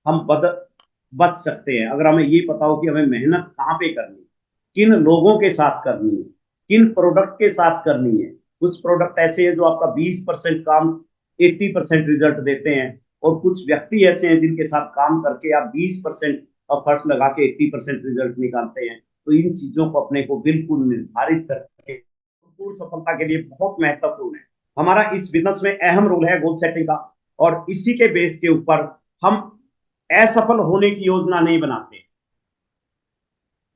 हम बच सकते हैं, अगर हमें ये पता हो कि हमें मेहनत कहाँ पे करनी है, किन लोगों के साथ करनी है, किन प्रोडक्ट के साथ करनी है। कुछ प्रोडक्ट ऐसे हैं जो आपका 20% काम 80% रिजल्ट देते हैं, और कुछ व्यक्ति ऐसे हैं जिनके साथ काम करके आप 20% एफर्ट लगा के 80% रिजल्ट निकालते हैं। तो इन चीजों को अपने को बिल्कुल निर्धारित करके पूर्ण सफलता के लिए बहुत महत्वपूर्ण है। हमारा इस बिजनेस में अहम रोल है गोल सेटिंग का, और इसी के बेस के ऊपर हम असफल होने की योजना नहीं बनाते।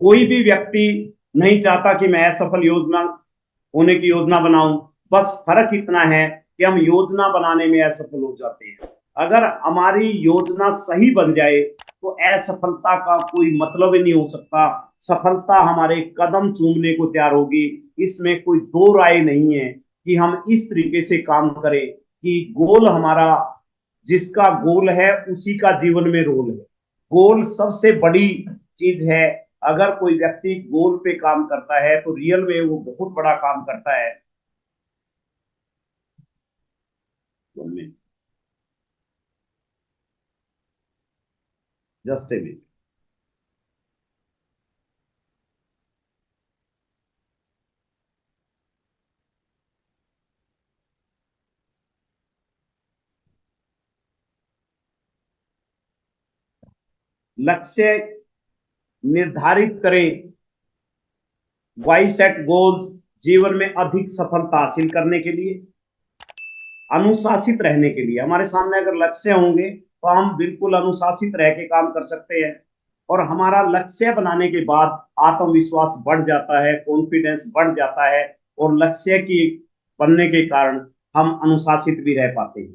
कोई भी व्यक्ति नहीं चाहता कि मैं असफल योजना होने की योजना बनाऊं। बस फर्क इतना है कि हम योजना बनाने में असफल हो जाते हैं। अगर हमारी योजना सही बन जाए तो असफलता का कोई मतलब ही नहीं हो सकता। सफलता हमारे कदम चूमने को तैयार होगी। इसमें कोई दो राय नहीं है कि हम इस तरीके से काम करें कि गोल हमारा, जिसका गोल है उसी का जीवन में रोल है। गोल सबसे बड़ी चीज है। अगर कोई व्यक्ति गोल पे काम करता है तो रियल में वो बहुत बड़ा काम करता है। Just a minute. लक्ष्य निर्धारित करें। Why set goals. जीवन में अधिक सफलता हासिल करने के लिए, अनुशासित रहने के लिए, हमारे सामने अगर लक्ष्य होंगे तो हम बिल्कुल अनुशासित रह के काम कर सकते हैं। और हमारा लक्ष्य बनाने के बाद आत्मविश्वास बढ़ जाता है, कॉन्फिडेंस बढ़ जाता है, और लक्ष्य की बनने के कारण हम अनुशासित भी रह पाते हैं।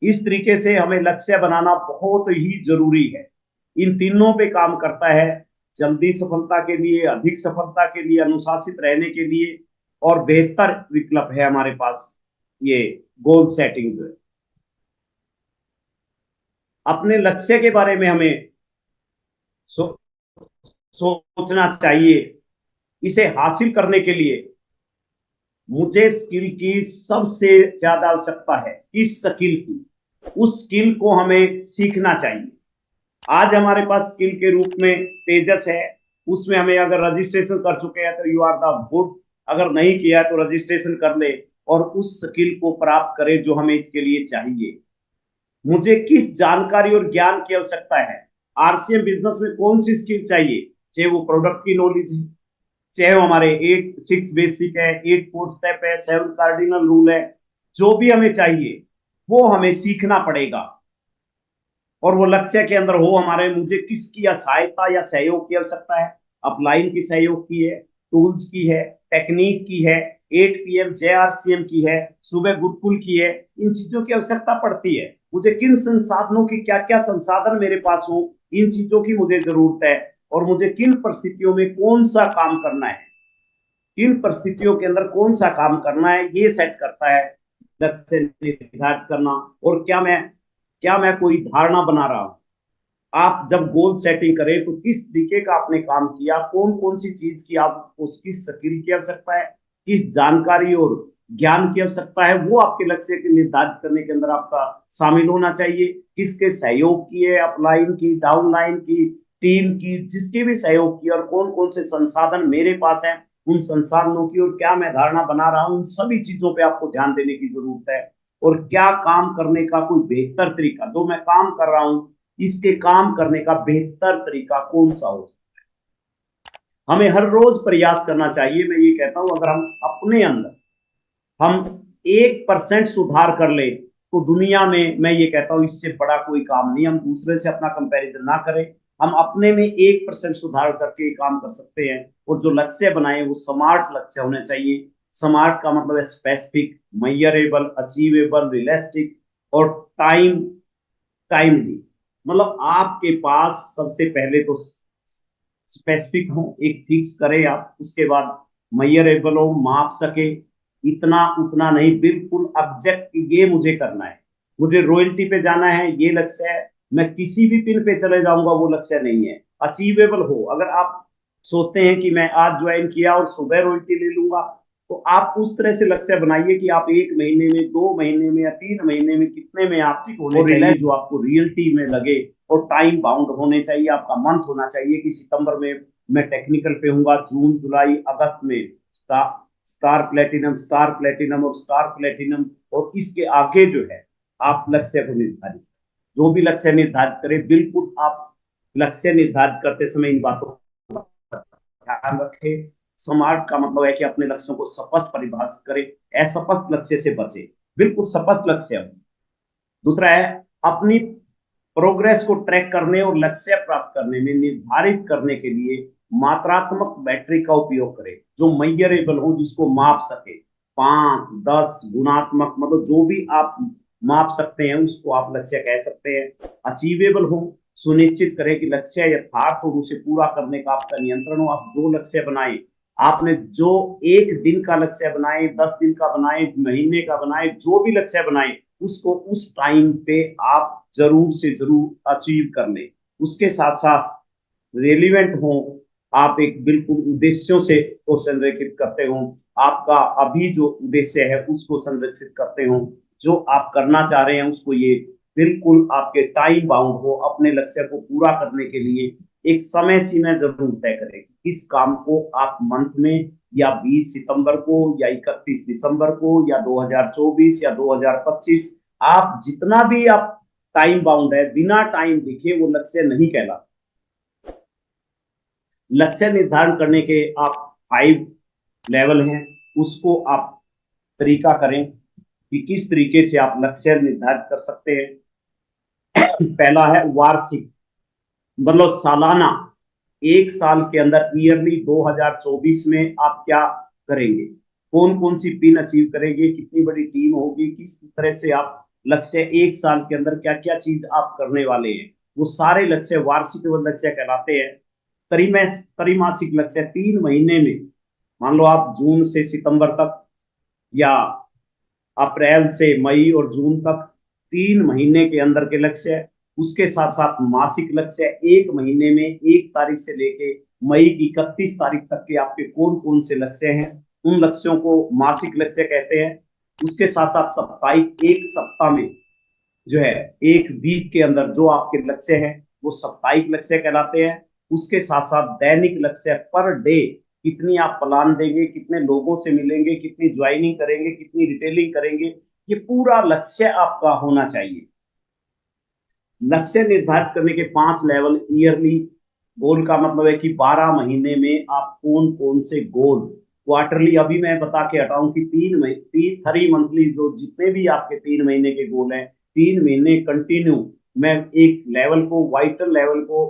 इस तरीके से हमें लक्ष्य बनाना बहुत ही जरूरी है। इन तीनों पे काम करता है। जल्दी सफलता के लिए, अधिक सफलता के लिए, अनुशासित रहने के लिए, और बेहतर विकल्प है हमारे पास ये गोल सेटिंग जो है। अपने लक्ष्य के बारे में हमें सो, सोचना चाहिए। इसे हासिल करने के लिए मुझे स्किल की सबसे ज्यादा आवश्यकता है। इस स्किल की, उस स्किल को हमें सीखना चाहिए। आज हमारे पास स्किल के रूप में तेजस है। उसमें हमें अगर रजिस्ट्रेशन कर चुके हैं तो यू आर द गुड। अगर नहीं किया है तो रजिस्ट्रेशन कर ले और उस स्किल को प्राप्त करें जो हमें इसके लिए चाहिए। मुझे किस जानकारी और ज्ञान की आवश्यकता है, आरसीएम बिजनेस में कौन सी स्किल चाहिए, चाहे वो प्रोडक्ट की नॉलेज है, चाहे वो हमारे 8 6 बेसिक है, 8 4 स्टेप है, 7 कार्डिनल रूल है, जो भी हमें चाहिए वो हमें सीखना पड़ेगा। और वो लक्ष्य के अंदर हो हमारे, मुझे किसकी या सहायता या सहयोग की आवश्यकता है। अपलाइन की सहयोग की है, टूल्स की है, टेक्निक की है, 8 PM JRCM की है, सुबह गुरुकुल की है। इन चीजों की आवश्यकता पड़ती है। मुझे किन संसाधनों की, क्या क्या संसाधन मेरे पास हो, इन चीजों की मुझे जरूरत है। और मुझे किन परिस्थितियों में कौन सा काम करना है, किन परिस्थितियों के अंदर कौन सा काम करना है, ये सेट करता है लक्ष्य निर्धारित करना। और क्या मैं कोई धारणा बना रहा हूं। आप जब गोल सेटिंग करें तो किस तरीके का आपने काम किया, कौन कौन सी चीज की आपको, किस स्किल की आवश्यकता है, किस जानकारी और ज्ञान की आवश्यकता है, वो आपके लक्ष्य के निर्धारित करने के अंदर आपका शामिल होना चाहिए। किसके सहयोग की है, अपलाइन की, डाउनलाइन की, टीम की, जिसके भी सहयोग की, और कौन कौन से संसाधन मेरे पास हैं, उन संसाधनों की, और क्या मैं धारणा बना रहा हूं, उन सभी चीजों पे आपको ध्यान देने की जरूरत है। और क्या काम करने का कोई बेहतर तरीका, जो मैं काम कर रहा हूं इसके काम करने का बेहतर तरीका कौन सा हो। हमें हर रोज प्रयास करना चाहिए। मैं ये कहता हूं अगर हम अपने अंदर हम 1% सुधार कर ले तो दुनिया में, मैं ये कहता हूं, इससे बड़ा कोई काम नहीं। हम दूसरे से अपना कंपैरिजन ना करें, हम अपने में 1% सुधार करके काम कर सकते हैं। और जो लक्ष्य बनाए वो स्मार्ट लक्ष्य होने चाहिए। स्मार्ट का मतलब है स्पेसिफिक, मेजरेबल, अचीवेबल, रियलिस्टिक, और टाइम टाइमली। मतलब आपके पास सबसे पहले तो स्पेसिफिक हो, एक फिक्स करें आप, उसके बाद मेजरेबल हो, माप सके। इतना उतना नहीं, बिल्कुल ऑब्जेक्ट, ये मुझे करना है, मुझे रॉयल्टी पे जाना है, ये लक्ष्य है। मैं किसी भी पिन पे चले जाऊंगा, वो लक्ष्य नहीं है। अचीवेबल हो। अगर आप सोचते हैं कि मैं आज ज्वाइन किया और सुबह रॉयल्टी ले लूंगा, तो आप उस तरह से लक्ष्य बनाइए कि आप 1 महीने में, 2 महीने में या 3 महीने में कितने में आप होने चाहिए, जो आपको रियलिटी में लगे, और टाइम बाउंड होने चाहिए। आपका मंथ होना चाहिए कि सितंबर में मैं टेक्निकल पे हूँगा, जून जुलाई अगस्त में स्टार प्लेटिनम और स्टार प्लेटिनम, और इसके आगे जो है आप लक्ष्य को निर्धारित, जो भी लक्ष्य निर्धारित करें, बिल्कुल आप लक्ष्य निर्धारित करते समय इन बातों का ध्यान रखें। स्मार्ट का मतलब है कि अपने लक्ष्यों को स्पष्ट परिभाषित करें, अस्पष्ट लक्ष्य से बचे, बिल्कुल स्पष्ट लक्ष्य। दूसरा है अपनी प्रोग्रेस को ट्रैक करने और लक्ष्य प्राप्त करने में निर्धारित करने के लिए मात्रात्मक मैट्रिक का उपयोग करें, जो मेजरेबल हो, जिसको माप सके। 5, 10 गुणात्मक, मतलब जो भी आप माप सकते हैं उसको आप लक्ष्य कह सकते हैं। अचीवेबल हो, सुनिश्चित करें कि लक्ष्य यथार्थ हो, उसे पूरा करने का आपका नियंत्रण हो। आप जो लक्ष्य बनाए, आपने जो 1 दिन का लक्ष्य बनाए, 10 दिन का बनाए, महीने का बनाए, जो भी लक्ष्य बनाए, उसको उस टाइम पे आप जरूर से जरूर अचीव कर लें। उसके साथ साथ रेलिवेंट हो, आप एक बिल्कुल उद्देश्यों से को संरेखित करते हो, आपका अभी जो उद्देश्य है उसको संरक्षित करते हो, जो आप करना चाह रहे हैं उसको ये बिल्कुल आपके टाइम बाउंड हो। अपने लक्ष्य को पूरा करने के लिए एक समय सीमा जरूर तय करें। इस काम को आप मंथ में, या 20 सितंबर को, या 31 दिसंबर को, या 2024 या 2025, आप जितना भी आप टाइम बाउंड है, बिना टाइम देखे वो लक्ष्य नहीं कहलाता। लक्ष्य निर्धारण करने के आप 5 लेवल हैं, उसको आप तरीका करें कि किस तरीके से आप लक्ष्य निर्धारित कर सकते हैं। पहला है वार्षिक, मतलब सालाना। 1 साल के अंदर ईयरली 2024 में आप क्या करेंगे, कौन कौन सी पिन अचीव करेंगे, कितनी बड़ी टीम होगी, किस तरह से आप लक्ष्य 1 साल के अंदर क्या क्या चीज आप करने वाले हैं, वो सारे लक्ष्य वार्षिक लक्ष्य कहलाते हैं। त्रैमासिक लक्ष्य 3 महीने में, मान लो आप जून से सितंबर तक या अप्रैल से मई और जून तक 3 महीने के अंदर के लक्ष्य है। उसके साथ साथ मासिक लक्ष्य 1 महीने में 1 तारीख से लेके मई की 31 तारीख तक के आपके कौन कौन से लक्ष्य हैं, उन लक्ष्यों को मासिक लक्ष्य कहते हैं। उसके साथ साथ साप्ताहिक, 1 सप्ताह में जो है, 1 वीक के अंदर जो आपके लक्ष्य हैं वो साप्ताहिक लक्ष्य कहलाते हैं। उसके साथ साथ दैनिक लक्ष्य, पर डे कितनी आप प्लान देंगे, कितने लोगों से मिलेंगे, कितनी ज्वाइनिंग करेंगे, कितनी रिटेलिंग करेंगे, ये पूरा लक्ष्य आपका होना चाहिए। लक्ष्य निर्धारित करने के 5 लेवल। ईयरली गोल का मतलब है कि 12 महीने में आप कौन कौन से गोल, क्वार्टरली अभी मैं बता के हटाऊं कि 3 मंथली, जो जितने भी आपके 3 महीने के गोल हैं, 3 महीने कंटिन्यू मैं एक लेवल को, वाइटल लेवल को,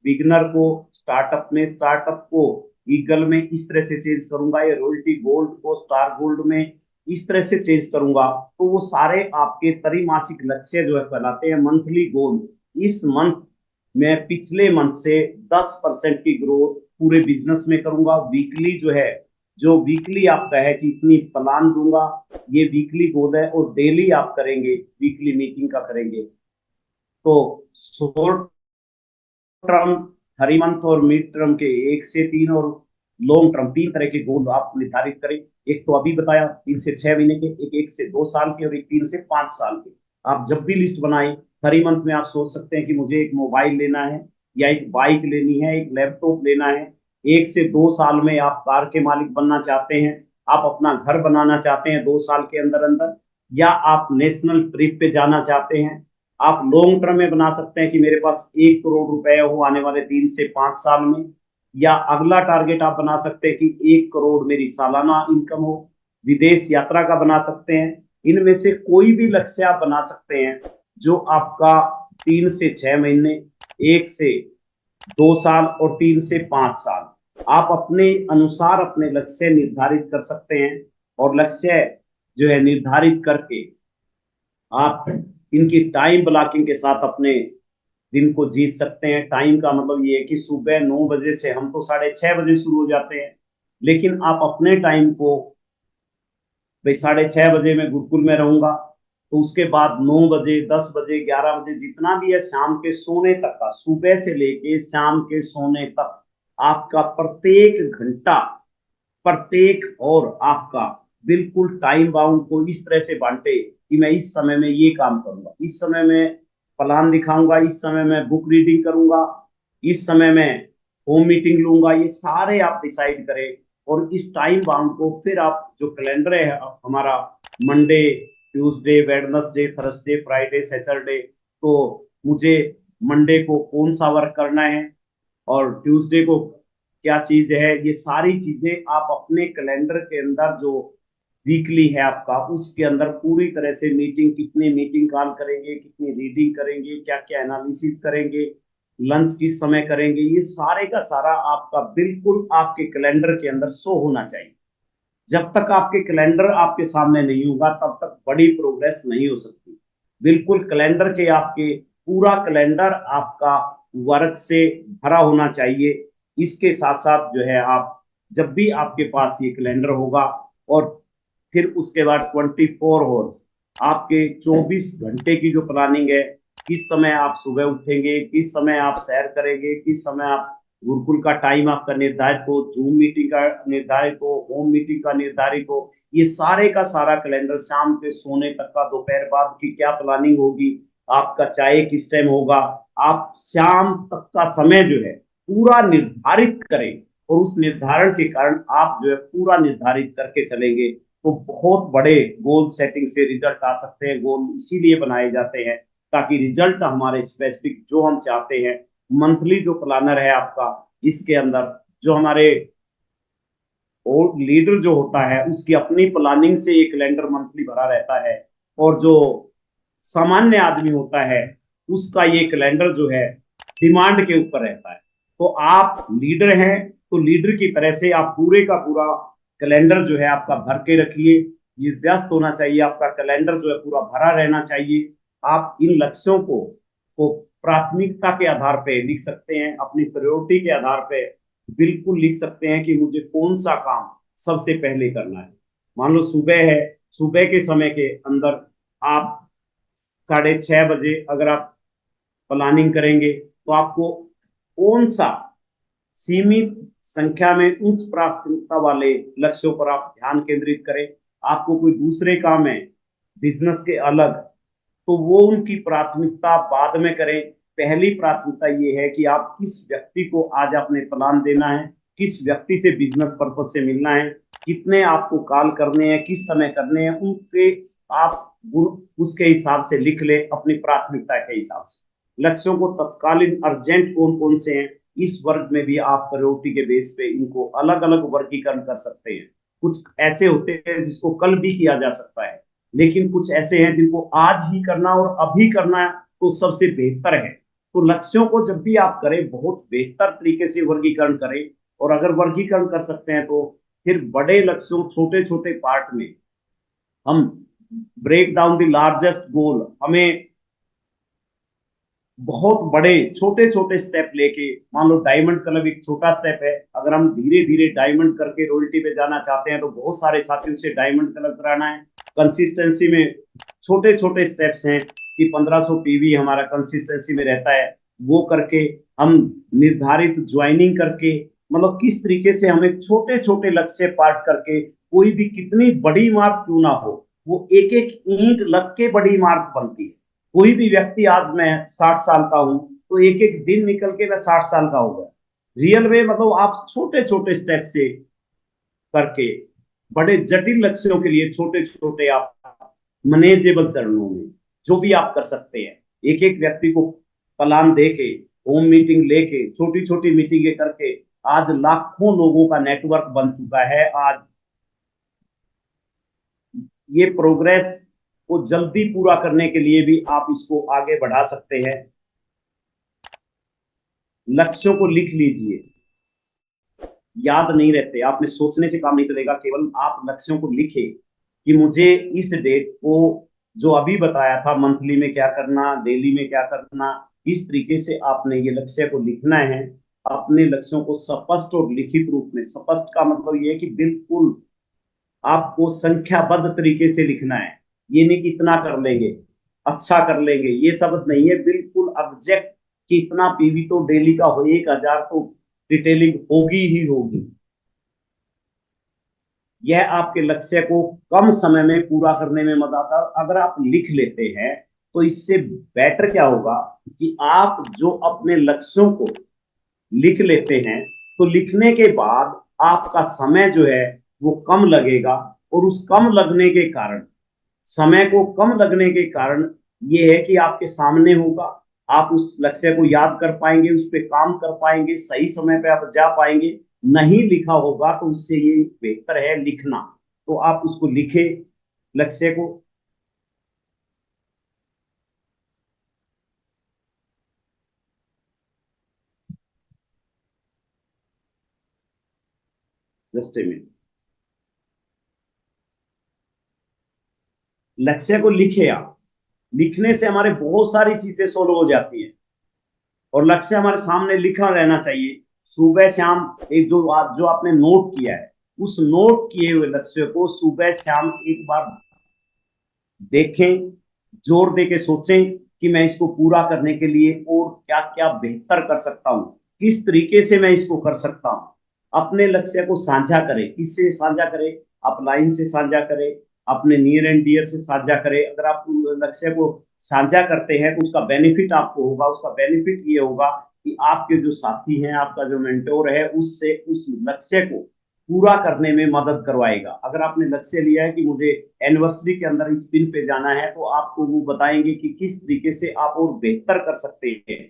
बिगनर को, स्टार्टअप को ईगल में इस तरह से चेंज करूंगा, या रॉयल्टी गोल्ड को स्टार गोल्ड में इस तरह से चेंज करूंगा। तो वो सारे आपके त्रैमासिक लक्ष्य जो है कहलाते हैं मंथली गोल। इस मंथ में पिछले मंथ से 10% की ग्रोथ पूरे बिजनेस में करूंगा। वीकली जो है, जो वीकली आपका है कि इतनी प्लान दूंगा, ये वीकली गोल है, और डेली आप करेंगे, वीकली मीटिंग का करेंगे। तो शॉर्ट टर्म, 3 मंथ और मिड टर्म के 1 से 3, और लॉन्ग टर्म 3 तरह के गोल आप निर्धारित करें। एक तो अभी बताया 3 से 6 महीने के, एक 1 से 2 साल के, और एक 3 से 5 साल के। आप जब भी लिस्ट बनाए, 3 मंथ में आप सोच सकते हैं कि मुझे एक मोबाइल लेना है, या एक बाइक लेनी है, एक लैपटॉप लेना है। 1 से 2 साल में आप कार के मालिक बनना चाहते हैं, आप अपना घर बनाना चाहते हैं 2 साल के अंदर अंदर, या आप नेशनल ट्रिप पे जाना चाहते हैं। आप लॉन्ग टर्म में बना सकते हैं कि मेरे पास 1 करोड़ रुपए हो आने वाले 3 से 5 साल में, या अगला टारगेट आप बना सकते हैं कि 1 करोड़ मेरी सालाना इनकम हो। विदेश यात्रा का बना सकते हैं। इनमें से कोई भी लक्ष्य आप बना सकते हैं जो आपका 3 से 6 महीने, 1 से 2 साल और 3 से 5 साल, आप अपने अनुसार अपने लक्ष्य निर्धारित कर सकते हैं। और लक्ष्य जो है निर्धारित करके आप इनकी टाइम ब्लॉकिंग के साथ अपने दिन को जीत सकते हैं। टाइम का मतलब ये है कि सुबह 9 बजे से, हम तो 6:30 बजे शुरू हो जाते हैं, लेकिन आप अपने टाइम को, भाई 6:30 बजे मैं गुरुकुल में रहूंगा, तो उसके बाद 9 बजे, 10 बजे, 11 बजे, जितना भी है शाम के सोने तक का, सुबह से लेके शाम के सोने तक आपका प्रत्येक घंटा प्रत्येक और आपका बिल्कुल टाइम बाउंड को इस तरह से बांटे कि मैं इस समय में ये काम करूंगा, इस समय में प्लान दिखाऊंगा, इस समय मैं बुक रीडिंग करूंगा, इस समय मैं होम मीटिंग लूंगा, ये सारे आप डिसाइड करें। और इस टाइम बाउंड को फिर आप जो कैलेंडर है हमारा, Monday, Tuesday, Wednesday, Thursday, Friday, Saturday, तो मुझे मंडे को कौन सा वर्क करना है और ट्यूसडे को क्या चीज है, ये सारी चीजें आप अपने कैलेंडर के अंदर जो वीकली है आपका, उसके अंदर पूरी तरह से मीटिंग, कितनी मीटिंग कॉल करेंगे, कितनी रीडिंग करेंगे, क्या क्या एनालिसिस करेंगे, लंच किस समय करेंगे, ये सारे का सारा आपका बिल्कुल आपके कैलेंडर के अंदर शो होना चाहिए। जब तक आपके कैलेंडर आपके सामने नहीं होगा तब तक बड़ी प्रोग्रेस नहीं हो सकती। बिल्कुल कैलेंडर के आपके पूरा कैलेंडर आपका वर्क से भरा होना चाहिए। इसके साथ साथ जो है आप जब भी आपके पास ये कैलेंडर होगा, और फिर उसके बाद 24 आवर्स आपके 24 घंटे की जो प्लानिंग है, किस समय आप सुबह उठेंगे, किस समय आप सैर करेंगे, किस समय आप गुरुकुल का टाइम आपका निर्धारित हो, जूम मीटिंग का निर्धारित हो, होम मीटिंग का निर्धारित हो, ये सारे का सारा कैलेंडर, शाम के सोने तक का, दोपहर बाद की क्या प्लानिंग होगी, आपका चाय किस टाइम होगा, आप शाम तक का समय जो है पूरा निर्धारित करें। और उस निर्धारण के कारण आप जो है पूरा निर्धारित करके चलेंगे तो बहुत बड़े गोल सेटिंग से रिजल्ट आ सकते हैं। गोल इसीलिए बनाए जाते हैं ताकि रिजल्ट हमारे स्पेसिफिक जो हम चाहते हैं, मंथली जो प्लानर है आपका, इसके अंदर जो हमारे और लीडर जो होता है उसकी अपनी प्लानिंग से एक कैलेंडर मंथली भरा रहता है, और जो सामान्य आदमी होता है उसका ये कैलेंडर जो है डिमांड के ऊपर रहता है। तो आप लीडर हैं तो लीडर की तरह से आप पूरे का पूरा कैलेंडर जो है आपका भर के रखिए। ये व्यस्त होना चाहिए, आपका कैलेंडर जो है पूरा भरा रहना चाहिए। आप इन लक्ष्यों को प्राथमिकता के आधार पे लिख सकते हैं, अपनी प्रायोरिटी के आधार पे बिल्कुल लिख सकते हैं कि मुझे कौन सा काम सबसे पहले करना है। मान लो सुबह है, सुबह के समय के अंदर आप 6:30 बजे अगर आप प्लानिंग करेंगे तो आपको कौन सा सीमित संख्या में उच्च प्राथमिकता वाले लक्ष्यों पर आप ध्यान केंद्रित करें। आपको कोई दूसरे काम है बिजनेस के अलग, तो वो उनकी प्राथमिकता बाद में करें। पहली प्राथमिकता ये है कि आप किस व्यक्ति को आज आपने प्लान देना है, किस व्यक्ति से बिजनेस पर्पज से मिलना है, कितने आपको कॉल करने हैं, किस समय करने हैं, उनके आप उसके हिसाब से लिख ले, अपनी प्राथमिकता के हिसाब से। लक्ष्यों को तत्कालीन अर्जेंट कौन कौन से हैं, इस वर्ग में भी आप प्रायोरिटी के बेस पे इनको अलग अलग वर्गीकरण कर सकते हैं। कुछ ऐसे होते हैं जिसको कल भी किया जा सकता है, लेकिन कुछ ऐसे हैं जिनको आज ही करना और अभी करना तो सबसे बेहतर है। तो लक्ष्यों को जब भी आप करें बहुत बेहतर तरीके से वर्गीकरण करें, और अगर वर्गीकरण कर सकते हैं तो फिर बड़े लक्ष्यों छोटे छोटे पार्ट में हम ब्रेक डाउन द लार्जेस्ट गोल, हमें बहुत बड़े छोटे छोटे स्टेप लेके, मान लो डायमंड क्लब एक छोटा स्टेप है, अगर हम धीरे धीरे डायमंड करके रॉयल्टी पे जाना चाहते हैं तो बहुत सारे साथियों से डायमंड क्लब कराना है। कंसिस्टेंसी में छोटे छोटे स्टेप्स हैं कि 1500 पीवी हमारा कंसिस्टेंसी में रहता है, वो करके हम निर्धारित ज्वाइनिंग करके, मतलब किस तरीके से हमें छोटे छोटे लक्ष्य पार्ट करके, कोई भी कितनी बड़ी इमारत क्यों ना हो, वो एक एक ईंट लग के बड़ी इमारत बनती है। कोई भी व्यक्ति, आज मैं 60 साल का हूं तो एक एक दिन निकल के मैं 60 साल का हो गया। रियल में मतलब आप छोटे छोटे स्टेप से करके बड़े जटिल लक्ष्यों के लिए छोटे छोटे आप मैनेजेबल चरणों में जो भी आप कर सकते हैं, एक एक व्यक्ति को प्लान दे के, होम मीटिंग लेके, छोटी छोटी मीटिंगें करके आज लाखों लोगों का नेटवर्क बन चुका है। आज ये प्रोग्रेस को जल्दी पूरा करने के लिए भी आप इसको आगे बढ़ा सकते हैं। लक्ष्यों को लिख लीजिए, याद नहीं रहते, आपने सोचने से काम नहीं चलेगा, केवल आप लक्ष्यों को लिखे कि मुझे इस डेट को, जो अभी बताया था मंथली में क्या करना, डेली में क्या करना, इस तरीके से आपने ये लक्ष्य को लिखना है। अपने लक्ष्यों को स्पष्ट और लिखित रूप में, स्पष्ट का मतलब ये है कि बिल्कुल आपको संख्याबद्ध तरीके से लिखना है। ये नहीं कि इतना कर लेंगे, अच्छा कर लेंगे, ये शब्द नहीं है, बिल्कुल ऑब्जेक्ट कि इतना पीवी तो डेली का हो, 1000 तो डिटेलिंग होगी ही होगी। यह आपके लक्ष्य को कम समय में पूरा करने में मदद आता है। अगर आप लिख लेते हैं तो इससे बेटर क्या होगा कि आप जो अपने लक्ष्यों को लिख लेते हैं तो लिखने के बाद आपका समय जो है वो कम लगेगा, और उस कम लगने के कारण, समय को कम लगने के कारण ये है कि आपके सामने होगा, आप उस लक्ष्य को याद कर पाएंगे, उस पर काम कर पाएंगे, सही समय पे आप जा पाएंगे। नहीं लिखा होगा तो उससे ये बेहतर है लिखना। तो आप उसको लिखे, लक्ष्य को। Just a minute. लक्ष्य को लिखे आप। लिखने से हमारे बहुत सारी चीजें सोल्व हो जाती है, और लक्ष्य हमारे सामने लिखा रहना चाहिए। सुबह शाम एक जो आपने नोट किया है, उस नोट किए हुए लक्ष्य को सुबह शाम एक बार देखें, जोर दे के सोचें कि मैं इसको पूरा करने के लिए और क्या क्या बेहतर कर सकता हूँ, किस तरीके से मैं इसको कर सकता हूँ। अपने लक्ष्य को साझा करें। किससे साझा करें? अपलाइन से साझा करें, अपने नियर एंड डियर से साझा करें। अगर आप लक्ष्य को साझा करते हैं तो उसका बेनिफिट आपको होगा। उसका बेनिफिट ये होगा कि आपके जो साथी हैं, आपका जो मेंटोर है, उससे उस लक्ष्य को पूरा करने में मदद करवाएगा। अगर आपने लक्ष्य लिया है कि मुझे एनिवर्सरी के अंदर इस पिन पे जाना है, तो आपको वो बताएंगे कि किस तरीके से आप और बेहतर कर सकते हैं,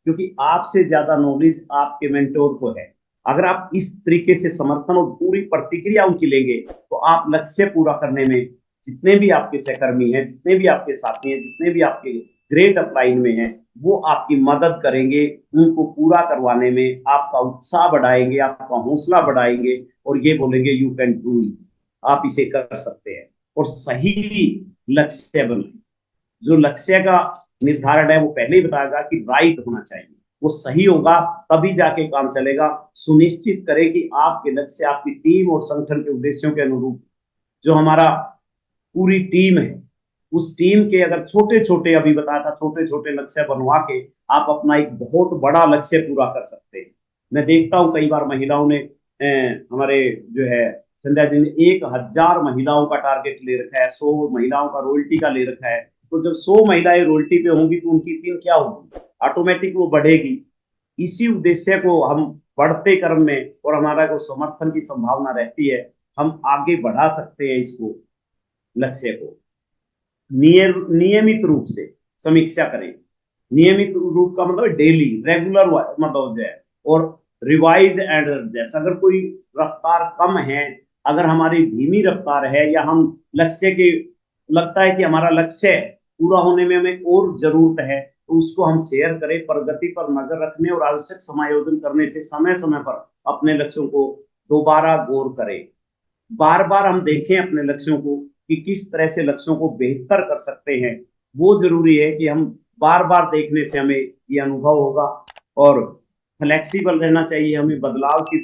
क्योंकि आपसे ज्यादा नॉलेज आपके मेंटोर को है। अगर आप इस तरीके से समर्थन और पूरी प्रतिक्रिया उनकी लेंगे तो आप लक्ष्य पूरा करने में, जितने भी आपके सहकर्मी हैं, जितने भी आपके साथी हैं, जितने भी आपके ग्रेट अपलाइन में हैं, वो आपकी मदद करेंगे। उनको पूरा करवाने में आपका उत्साह बढ़ाएंगे, आपका हौसला बढ़ाएंगे, और ये बोलेंगे यू कैन डू इट, आप इसे कर सकते हैं। और सही लक्ष्य बनाए। जो लक्ष्य का निर्धारण है वो पहले ही बताएगा कि राइट होना चाहिए, वो सही होगा, तभी जाके काम चलेगा। सुनिश्चित करें कि आपके लक्ष्य आपकी टीम और संगठन के उद्देश्यों के अनुरूप। जो हमारा पूरी टीम है, उस टीम के अगर छोटे छोटे, अभी बताया था, छोटे छोटे लक्ष्य बनवा के आप अपना एक बहुत बड़ा लक्ष्य पूरा कर सकते हैं। मैं देखता हूँ कई बार महिलाओं ने हमारे जो है संध्या जी ने 1,000 महिलाओं का टारगेट ले रखा है, 100 महिलाओं का रोयल्टी का ले रखा है। तो जब 100 महिलाएं रोयल्टी पे होंगी तो उनकी टीम क्या होगी? ऑटोमेटिक वो बढ़ेगी। इसी उद्देश्य को हम बढ़ते क्रम में, और हमारा को समर्थन की संभावना रहती है, हम आगे बढ़ा सकते हैं इसको, लक्ष्य को। नियमित रूप से समीक्षा करें। नियमित रूप का मतलब डेली, रेगुलर मतलब जो है। और रिवाइज एंड एडजस्ट। अगर कोई रफ्तार कम है, अगर हमारी धीमी रफ्तार है, या हम लक्ष्य के, लगता है कि हमारा लक्ष्य पूरा होने में हमें और जरूरत है, तो उसको हम शेयर करें। प्रगति पर नजर रखने और आवश्यक समायोजन करने से समय समय पर अपने लक्ष्यों को दोबारा गौर करें। बार बार हम देखें अपने लक्ष्यों को कि किस तरह से लक्ष्यों को बेहतर कर सकते हैं। वो जरूरी है कि हम बार बार देखने से हमें ये अनुभव होगा। और फ्लेक्सिबल रहना चाहिए, हमें बदलाव की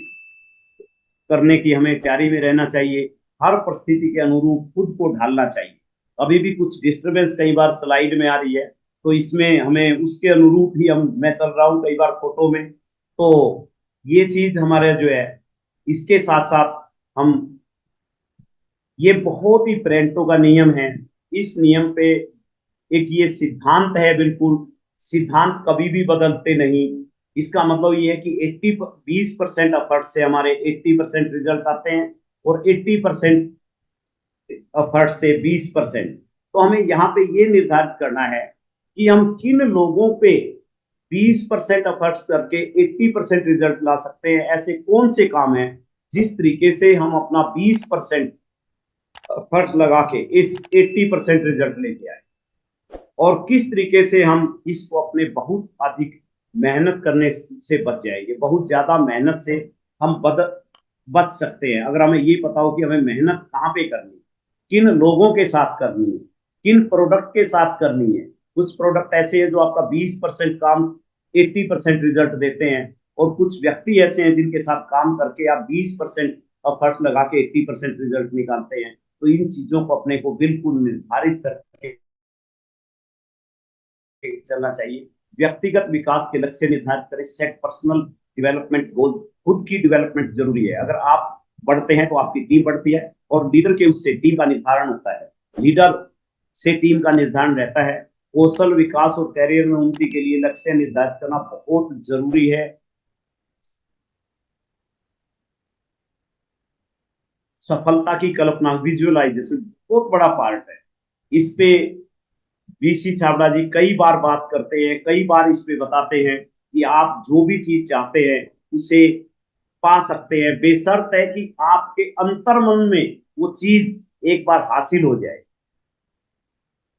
करने की हमें तैयारी में रहना चाहिए। हर परिस्थिति के अनुरूप खुद को ढालना चाहिए। अभी भी कुछ डिस्टरबेंस कई बार स्लाइड में आ रही है, तो इसमें हमें उसके अनुरूप ही हम, मैं चल रहा हूँ कई बार फोटो में, तो ये चीज हमारे जो है, इसके साथ साथ हम, ये बहुत ही प्रेंटो का नियम है। इस नियम पे एक ये सिद्धांत है, बिल्कुल सिद्धांत कभी भी बदलते नहीं। इसका मतलब ये है कि 20% एफर्ट से हमारे 80% रिजल्ट आते हैं, और 80% एफर्ट से 20%। तो हमें यहाँ पे ये निर्धारित करना है कि हम किन लोगों पे 20% एफर्ट्स करके 80% रिजल्ट ला सकते हैं। ऐसे कौन से काम हैं जिस तरीके से हम अपना 20% एफर्ट लगा के इस 80% रिजल्ट लेके आए, और किस तरीके से हम इसको अपने बहुत अधिक मेहनत करने से बच जाएंगे। बहुत ज्यादा मेहनत से हम बच सकते हैं अगर हमें ये पता हो कि हमें मेहनत कहाँ पे करनी है, किन लोगों के साथ करनी है, किन प्रोडक्ट के साथ करनी है। कुछ प्रोडक्ट ऐसे हैं जो आपका 20% काम 80% रिजल्ट देते हैं, और कुछ व्यक्ति ऐसे हैं जिनके साथ काम करके आप 20% एफर्ट लगा के 80% रिजल्ट निकालते हैं। तो इन चीजों को अपने को बिल्कुल निर्धारित करके चलना चाहिए। व्यक्तिगत विकास के लक्ष्य निर्धारित करें। Set personal development goal. खुद की डेवलपमेंट जरूरी है। अगर आप बढ़ते हैं तो आपकी टीम बढ़ती है, और लीडर के उससे टीम का निर्धारण होता है। लीडर से टीम का निर्धारण रहता है। कौशल विकास और कैरियर में उन्नति के लिए लक्ष्य निर्धारित करना बहुत जरूरी है। सफलता की कल्पना, विजुअलाइजेशन बहुत बड़ा पार्ट है। इस पे वीसी छाबड़ा जी कई बार बात करते हैं, कई बार इस पे बताते हैं कि आप जो भी चीज चाहते हैं उसे पा सकते हैं, बेशर्त है कि आपके अंतर्मन में वो चीज एक बार हासिल हो जाए।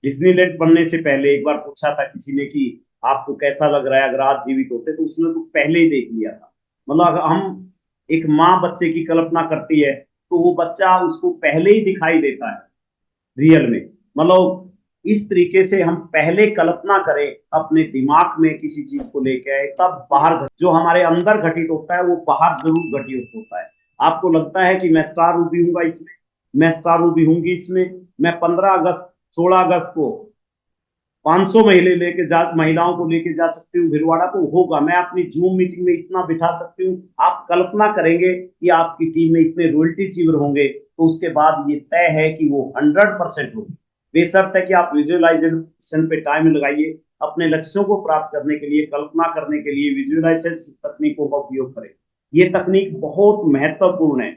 डिज्नीलैंड बनने से पहले एक बार पूछा था किसी ने कि आपको कैसा लग रहा है अगर आज जीवित होते, तो उसने तो पहले ही देख लिया था। मतलब अगर हम, एक माँ बच्चे की कल्पना करती है तो वो बच्चा उसको पहले ही दिखाई देता है रियल में। मतलब इस तरीके से हम पहले कल्पना करें अपने दिमाग में किसी चीज को लेके आए, तब बाहर जो हमारे अंदर घटित होता है वो बाहर जरूर घटित होता है। आपको लगता है कि मैं स्टार रूबी हूंगा इसमें, मैं स्टार रूबी हूंगी इसमें, मैं 15 अगस्त 16 अगस्त को 500 महिलाओं को लेके जा सकती हूँ भिलवाड़ा, तो होगा। मैं अपनी जूम मीटिंग में इतना बिठा सकती हूँ। आप कल्पना करेंगे कि आपकी टीम में इतने रॉयल्टी अचीवर होंगे, तो उसके बाद ये तय है कि वो 100% होगी। बेशर्त है कि आप विजुअलाइजेशन पे टाइम लगाइए। अपने लक्ष्यों को प्राप्त करने के लिए, कल्पना करने के लिए विजुअलाइजेशन तकनीकों का उपयोग करें। ये तकनीक बहुत महत्वपूर्ण है।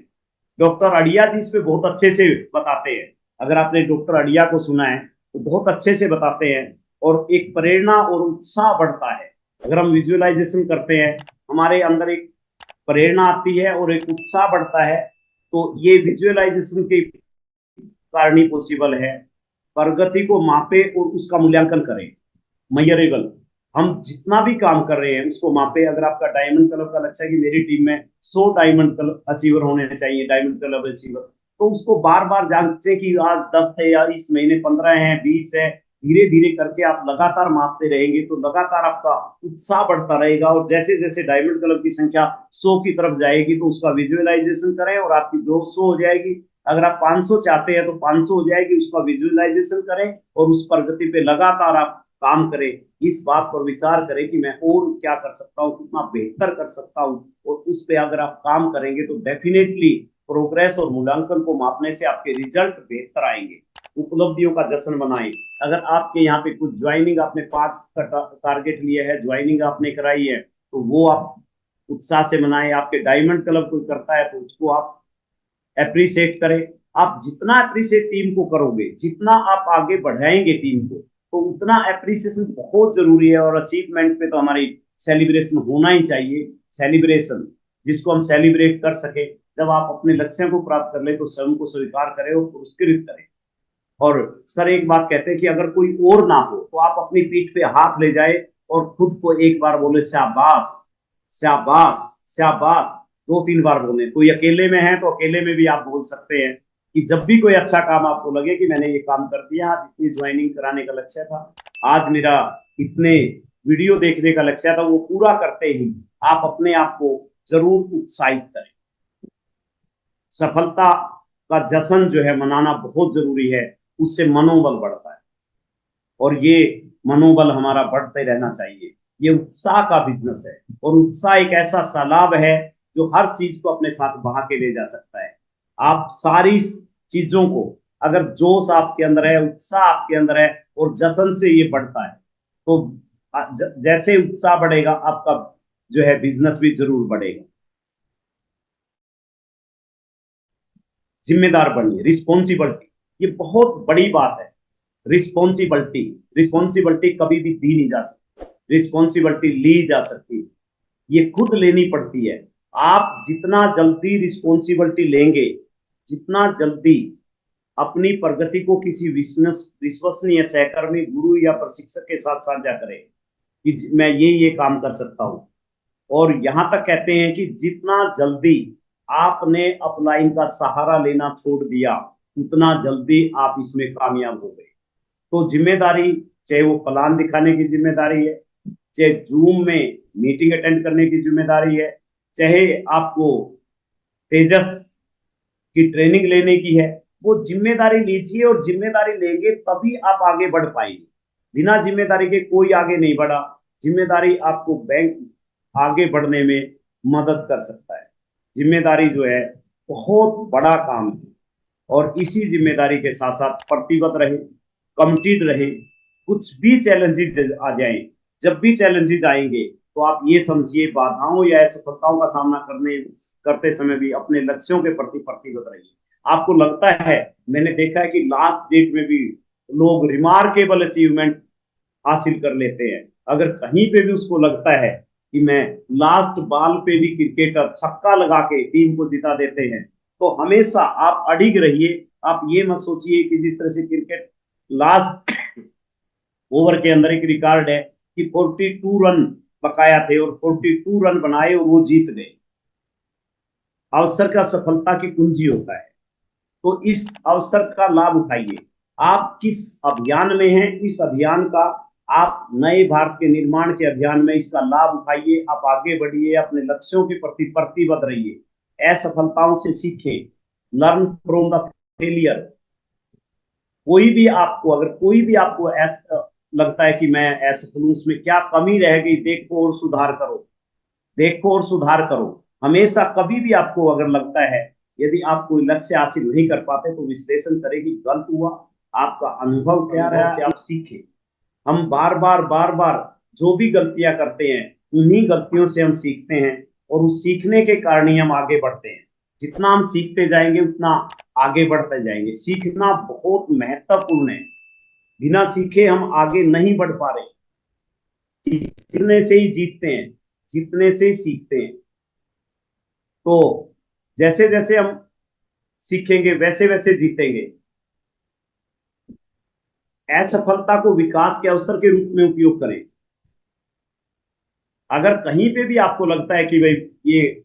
डॉक्टर अड़िया जी इस पे बहुत अच्छे से बताते हैं। अगर आपने डॉक्टर अड़िया को सुना है तो बहुत अच्छे से बताते हैं, और एक प्रेरणा और उत्साह बढ़ता है। अगर हम विजुअलाइजेशन करते हैं, हमारे अंदर एक प्रेरणा आती है और एक उत्साह बढ़ता है। तो ये विजुअलाइजेशन के कारण ही पॉसिबल है। प्रगति को मापे और उसका मूल्यांकन करें, मयरेबल। हम जितना भी काम कर रहे हैं उसको मापे। अगर आपका डायमंड क्लब का लक्ष्य है कि मेरी टीम में 100 डायमंड क्लब अचीवर होने चाहिए, डायमंड क्लब अचीवर, तो उसको बार बार जांचे कि आज 10 है या इस महीने 15 है, 20 है। धीरे धीरे करके आप लगातार मापते रहेंगे तो लगातार आपका उत्साह बढ़ता रहेगा, और जैसे जैसे डायमंड क्लब की संख्या 100 की तरफ जाएगी तो उसका विजुअलाइजेशन करें और आपकी 200 हो जाएगी। अगर आप 500 चाहते हैं तो 500 हो जाएगी, उसका विजुअलाइजेशन करें और उस प्रगति पे लगातार आप काम करें। इस बात पर विचार करें कि मैं और क्या कर सकता हूँ, कितना बेहतर कर सकता हूँ, और उस पर अगर आप काम करेंगे तो डेफिनेटली प्रोग्रेस और मूल्यांकन को मापने से आपके रिजल्ट बेहतर आएंगे। उपलब्धियों का जश्न बनाएं। अगर आपके यहाँ पे कुछ ज्वाइनिंग, आपने 5 का टारगेट लिया है, ज्वाइनिंग आपने कराई है, तो वो आप उत्साह से मनाएं। आपके डायमंड क्लब कोई करता है तो उसको आप अप्रिशिएट करें। आप जितना अप्रिशिएट टीम को करोगे, जितना आप आगे बढ़ाएंगे टीम को, तो उतना अप्रिसिएशन बहुत जरूरी है। और अचीवमेंट पे तो हमारी सेलिब्रेशन होना ही चाहिए। सेलिब्रेशन जिसको हम सेलिब्रेट कर सके, जब आप अपने लक्ष्यों को प्राप्त कर ले तो स्वयं को स्वीकार करें और पुरस्कृत करें। और सर एक बात कहते हैं कि अगर कोई और ना हो तो आप अपनी पीठ पे हाथ ले जाए और खुद को एक बार बोले शाबाश, शाबाश, शाबाश। 2-3 बार बोले। कोई अकेले में है तो अकेले में भी आप बोल सकते हैं कि जब भी कोई अच्छा काम आपको लगे कि मैंने ये काम कर दिया, आज इतनी ज्वाइनिंग कराने का लक्ष्य था, आज मेरा इतने वीडियो देखने का लक्ष्य था, वो पूरा करते ही आप अपने आप को जरूर उत्साहित करें। सफलता का जश्न जो है मनाना बहुत जरूरी है, उससे मनोबल बढ़ता है, और ये मनोबल हमारा बढ़ते रहना चाहिए। ये उत्साह का बिजनेस है, और उत्साह एक ऐसा सलाब है जो हर चीज को अपने साथ बहा के ले जा सकता है। आप सारी चीजों को, अगर जोश आपके अंदर है, उत्साह आपके अंदर है, और जश्न से ये बढ़ता है, तो जैसे उत्साह बढ़ेगा आपका जो है बिजनेस भी जरूर बढ़ेगा। जिम्मेदार बनिए, रिस्पॉन्सिबिलिटी, ये बहुत बड़ी बात है। रिस्पॉन्सिबिलिटी, रिस्पॉन्सिबिलिटी कभी भी दी नहीं जा सकती, रिस्पॉन्सिबिलिटी ली जा सकती है, ये खुद लेनी पड़ती है। आप जितना जल्दी रिस्पॉन्सिबिलिटी लेंगे, जितना जल्दी अपनी प्रगति को किसी विश्वसनीय सहकर्मी, गुरु या प्रशिक्षक के साथ साझा करें कि मैं ये काम कर सकता हूँ। और यहां तक कहते हैं कि जितना जल्दी आपने अपलाइन का सहारा लेना छोड़ दिया, उतना जल्दी आप इसमें कामयाब हो गए। तो जिम्मेदारी, चाहे वो प्लान दिखाने की जिम्मेदारी है, चाहे जूम में मीटिंग अटेंड करने की जिम्मेदारी है, चाहे आपको तेजस की ट्रेनिंग लेने की है, वो जिम्मेदारी लीजिए। और जिम्मेदारी लेंगे तभी आप आगे बढ़ पाएंगे। बिना जिम्मेदारी के कोई आगे नहीं बढ़ा। जिम्मेदारी आपको बैंक आगे बढ़ने में मदद कर सकता है। जिम्मेदारी जो है बहुत बड़ा काम है और इसी जिम्मेदारी के साथ साथ प्रतिबद्ध रहे, कमिटेड रहे। कुछ भी चैलेंजेस आ जाए, जब भी चैलेंजेस आएंगे तो आप ये समझिए बाधाओं या असफलताओं का सामना करते समय भी अपने लक्ष्यों के प्रति प्रतिबद्ध रहिए। आपको लगता है, मैंने देखा है कि लास्ट डेट में भी लोग रिमार्केबल अचीवमेंट हासिल कर लेते हैं। अगर कहीं पे भी उसको लगता है कि मैं लास्ट बॉल पे भी क्रिकेटर छक्का लगा के टीम को जिता देते हैं, तो हमेशा आप अडिग रहिए। आप ये मत सोचिए कि जिस तरह से क्रिकेट लास्ट ओवर के अंदर एक रिकॉर्ड है कि 42 रन बकाया थे और 42 रन बनाए और वो जीत गए। अवसर का सफलता की कुंजी होता है, तो इस अवसर का लाभ उठाइए। आप किस अभियान में हैं, इस अभियान का, आप नए भारत के निर्माण के अभियान में इसका लाभ उठाइए। आप आगे बढ़िए, अपने लक्ष्यों के प्रति प्रतिबद्ध रहिए, असफलताओं से सीखें, लर्न फ्रॉम द फेलियर। कोई भी आपको ऐसा लगता है कि मैं असफल हूं, उसमें क्या कमी रह गई, देखो और सुधार करो, देखो और सुधार करो। हमेशा कभी भी आपको अगर लगता है, यदि आप कोई लक्ष्य हासिल नहीं कर पाते, तो विश्लेषण करें कि गलत हुआ, आपका अनुभव क्या रहा, से आप सीखें। हम बार बार जो भी गलतियां करते हैं, उन्हीं गलतियों से हम सीखते हैं और उस सीखने के कारण ही हम आगे बढ़ते हैं। जितना हम सीखते जाएंगे उतना आगे बढ़ते जाएंगे। सीखना बहुत महत्वपूर्ण है, बिना सीखे हम आगे नहीं बढ़ पा रहे। सीखने से ही जीतते हैं, जीतने से ही सीखते हैं। तो जैसे जैसे हम सीखेंगे वैसे वैसे जीतेंगे। असफलता को विकास के अवसर के रूप में उपयोग करें। अगर कहीं पे भी आपको लगता है कि भाई ये,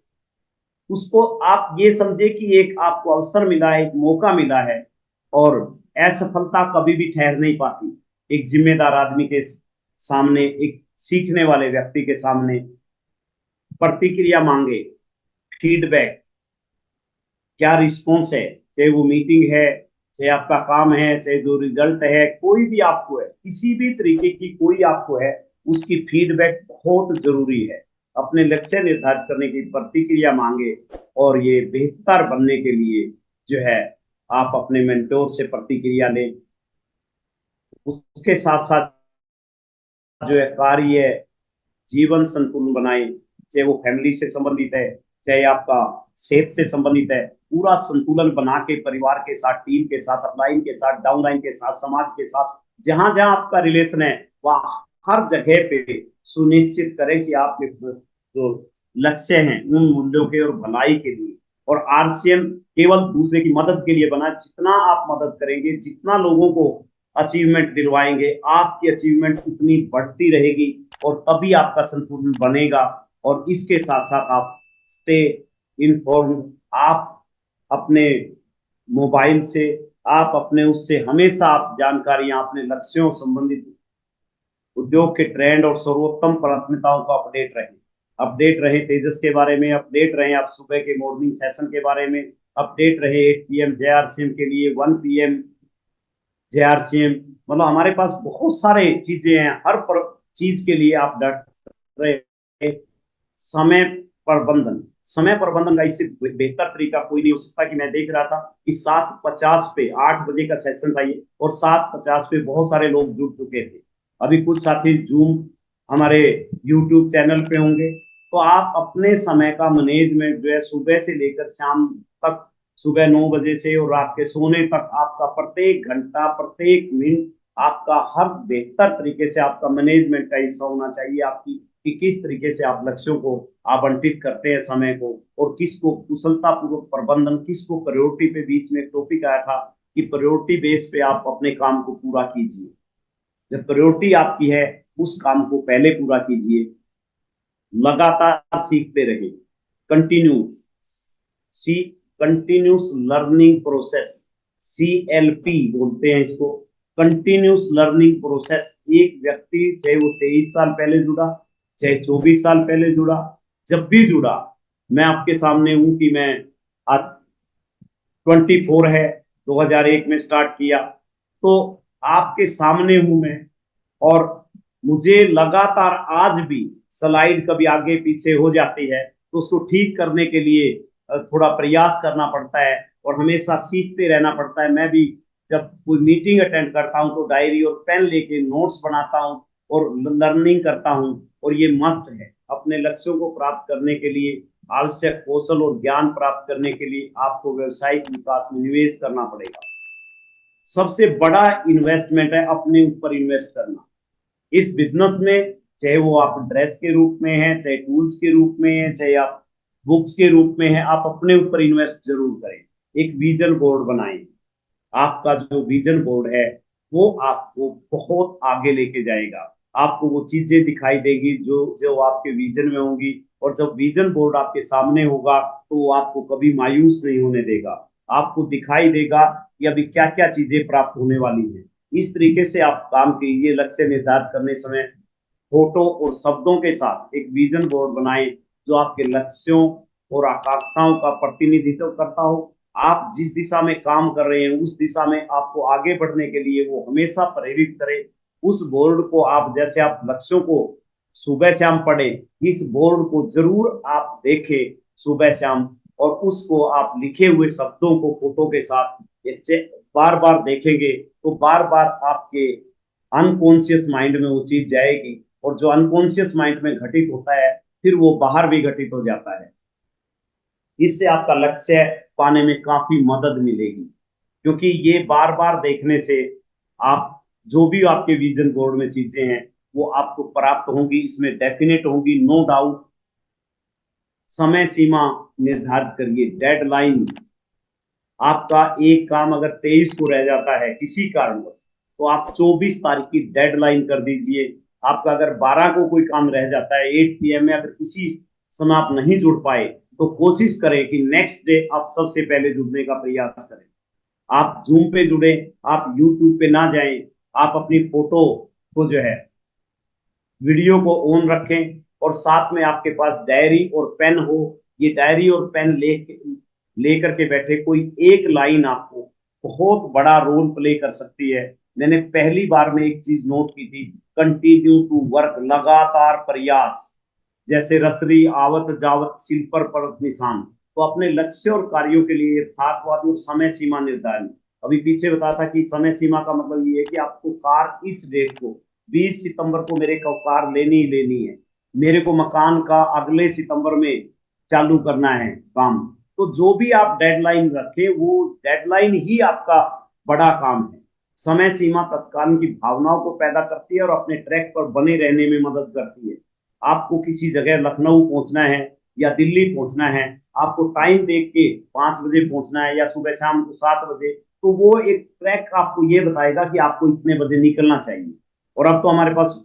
उसको आप ये समझे कि एक आपको अवसर मिला है, एक मौका मिला है, और असफलता कभी भी ठहर नहीं पाती। एक जिम्मेदार आदमी के सामने, एक सीखने वाले व्यक्ति के सामने प्रतिक्रिया मांगे, फीडबैक, क्या रिस्पॉन्स है, चाहे वो मीटिंग है, चाहे आपका काम है, चाहे जो रिजल्ट है, कोई भी आपको है, किसी भी तरीके की कोई आपको है, उसकी फीडबैक बहुत जरूरी है। अपने लक्ष्य निर्धारित करने की प्रतिक्रिया मांगे, और ये बेहतर बनने के लिए जो है आप अपने मेंटोर से प्रतिक्रिया लें। उसके साथ साथ जो है कार्य जीवन संतुलन बनाए, चाहे वो फैमिली से संबंधित है, चाहे आपका सेहत से संबंधित है। पूरा संतुलन बना के परिवार के साथ, टीम के साथ, अपलाइन के साथ, डाउनलाइन के साथ, समाज के साथ, जहां जहां आपका रिलेशन है, वहां हर जगह पे सुनिश्चित करें कि आपके जो लक्ष्य हैं उन मूल्यों के और भलाई के लिए। और आरसीएम केवल दूसरे की मदद के लिए बना। जितना आप मदद करेंगे, जितना लोगों को अचीवमेंट दिलवाएंगे, आपकी अचीवमेंट उतनी बढ़ती रहेगी और तभी आपका संतुलन बनेगा। और इसके साथ साथ आप स्टे इन्फॉर्म, आप अपने मोबाइल से, आप अपने उससे हमेशा आप जानकारियां, अपने लक्ष्यों संबंधित उद्योग के ट्रेंड और सर्वोत्तम प्राथमिकताओं को अपडेट रहे तेजस के बारे में, अपडेट रहे आप सुबह के मॉर्निंग सेशन के बारे में, अपडेट रहे 8 PM JRCM के लिए, 1 PM JRCM। मतलब हमारे पास बहुत सारे चीजें हैं, हर चीज के लिए आप डट रहे। समय प्रबंधन, समय प्रबंधन का इससे बेहतर तरीका कोई नहीं हो सकता। कि मैं देख रहा था कि 7:50 पे 8 बजे का सेशन था ये, और 7:50 पे बहुत सारे लोग जुड़ चुके थे। अभी कुछ साथी जूम हमारे यूट्यूब चैनल पे होंगे। तो आप अपने समय का मैनेजमेंट जो है, सुबह से लेकर शाम तक, सुबह 9 बजे से और रात के सोने तक, आपका प्रत्येक घंटा, प्रत्येक मिनट आपका हर बेहतर तरीके से आपका मैनेजमेंट का हिस्सा होना चाहिए आपकी, कि किस तरीके से आप लक्ष्यों को आवंटित करते हैं समय को, और किसको कुशलतापूर्वक प्रबंधन, किसको प्रायोरिटी पे। बीच में एक टॉपिक आया था कि प्रायोरिटी बेस पे आप अपने काम को पूरा कीजिए। जब प्रायोरिटी आपकी है, उस काम को पहले पूरा कीजिए। लगातार सीखते रहिए, कंटिन्यू सी कंटिन्यूस लर्निंग प्रोसेस, CLP बोलते हैं इसको, कंटिन्यूस लर्निंग प्रोसेस। एक व्यक्ति चाहे वो 23 साल पहले जुड़ा, चाहे 24 साल पहले जुड़ा, जब भी जुड़ा, मैं आपके सामने हूं कि मैं आज 24 है, 2001 में स्टार्ट किया, तो आपके सामने हूं मैं। और मुझे लगातार आज भी स्लाइड कभी आगे पीछे हो जाती है, तो उसको ठीक करने के लिए थोड़ा प्रयास करना पड़ता है और हमेशा सीखते रहना पड़ता है। मैं भी जब कोई मीटिंग अटेंड करता हूँ तो डायरी और पेन लेके नोट्स बनाता हूँ और लर्निंग करता हूँ। और ये मस्ट है अपने लक्ष्यों को प्राप्त करने के लिए। आवश्यक कौशल और ज्ञान प्राप्त करने के लिए आपको व्यवसायिक विकास में निवेश करना पड़ेगा। सबसे बड़ा इन्वेस्टमेंट है अपने ऊपर इन्वेस्ट करना इस बिजनेस में। चाहे वो आप ड्रेस के रूप में है, चाहे टूल्स के रूप में है, चाहे आप बुक्स के रूप में है, आप अपने ऊपर इन्वेस्ट जरूर करें। एक विजन बोर्ड बनाएं। आपका जो विजन बोर्ड है वो आपको बहुत आगे लेके जाएगा। आपको वो चीजें दिखाई देगी जो जो आपके विजन में होंगी। और जब विजन बोर्ड आपके सामने होगा तो वो आपको कभी मायूस नहीं होने देगा। आपको दिखाई देगा कि अभी क्या क्या चीजें प्राप्त होने वाली हैं। इस तरीके से आप काम कीजिए। लक्ष्य निर्धारित करने समय फोटो और शब्दों के साथ एक विजन बोर्ड बनाएं जो आपके लक्ष्यों और आकांक्षाओं का प्रतिनिधित्व करता हो। आप जिस दिशा में काम कर रहे हैं उस दिशा में आपको आगे बढ़ने के लिए वो हमेशा प्रेरित करे। उस बोर्ड को आप जैसे आप लक्ष्यों को सुबह शाम पढ़े, इस बोर्ड को जरूर आप देखें सुबह शाम। और उसको आप लिखे हुए शब्दों को फोटो के साथ बार बार देखेंगे तो बार बार आपके अनकॉन्शियस माइंड में वो चीज जाएगी। और जो अनकॉन्शियस माइंड में घटित होता है फिर वो बाहर भी घटित हो जाता है। इससे आपका लक्ष्य पाने में काफी मदद मिलेगी। क्योंकि ये बार बार देखने से आप जो भी आपके विजन बोर्ड में चीजें हैं वो आपको प्राप्त होंगी, इसमें डेफिनेट होंगी, नो डाउट। समय सीमा निर्धारित करिए, डेडलाइन। आपका एक काम अगर 23 को रह जाता है किसी कारणवश तो आप 24 तारीख की डेडलाइन कर दीजिए। आपका अगर 12 को कोई काम रह जाता है 8 PM में, अगर किसी समय आप नहीं जुड़ पाए तो कोशिश करें कि नेक्स्ट डे आप सबसे पहले जुड़ने का प्रयास करें। आप जूम पे जुड़े, आप यूट्यूब पे ना जाएं। आप अपनी फोटो को जो है वीडियो को ऑन रखें और साथ में आपके पास डायरी और पेन हो। ये डायरी और पेन लेकर के बैठे कोई एक लाइन आपको बहुत बड़ा रोल प्ले कर सकती है। मैंने पहली बार में एक चीज नोट की थी, कंटिन्यू टू वर्क, लगातार प्रयास। जैसे रसरी आवत जावत सिल पर पड़त निशान। तो अपने लक्ष्य और कार्यों के लिए यथार्थवादी और समय सीमा निर्धारण। अभी पीछे बताया था कि समय सीमा का मतलब ये है कि आपको कार इस डेट को 20 सितंबर को मेरे को कार लेनी ही लेनी है। मेरे को मकान का अगले सितंबर में चालू करना है काम। तो जो भी आप डेडलाइन रखें वो डेडलाइन ही आपका बड़ा काम है। समय सीमा तत्काल की भावनाओं को पैदा करती है और अपने ट्रैक पर बने रहने में मदद करती है। आपको किसी जगह लखनऊ पहुंचना है या दिल्ली पहुंचना है, आपको टाइम देख के 5 बजे पहुंचना है या सुबह शाम को 7 बजे, तो वो एक ट्रैक आपको ये बताएगा कि आपको इतने बजे निकलना चाहिए। और अब तो हमारे पास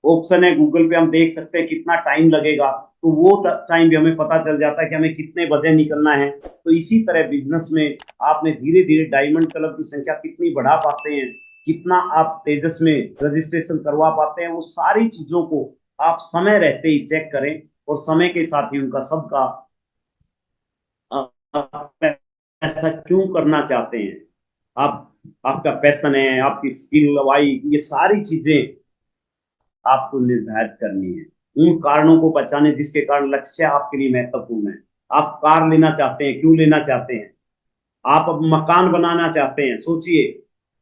ऑप्शन है, गूगल पे हम देख सकते हैं कितना टाइम लगेगा। तो वो टाइम भी हमें पता चल जाता है कि हमें कितने बजे निकलना है। तो इसी तरह बिजनेस में आपने धीरे धीरे डायमंड क्लब की संख्या कितनी बढ़ा पाते हैं, कितना आप तेजस में रजिस्ट्रेशन करवा पाते हैं, वो सारी चीजों को आप समय रहते ही चेक करें। और समय के साथ ही उनका सबका आप ऐसा क्यों करना चाहते हैं, आप आपका पैशन है, आपकी स्किल वाई, ये सारी चीजें आपको निर्धारित करनी है। उन कारणों को बचाने जिसके कारण लक्ष्य आपके लिए महत्वपूर्ण है। आप कार लेना चाहते हैं, क्यों लेना चाहते हैं? आप अब मकान बनाना चाहते हैं। सोचिए,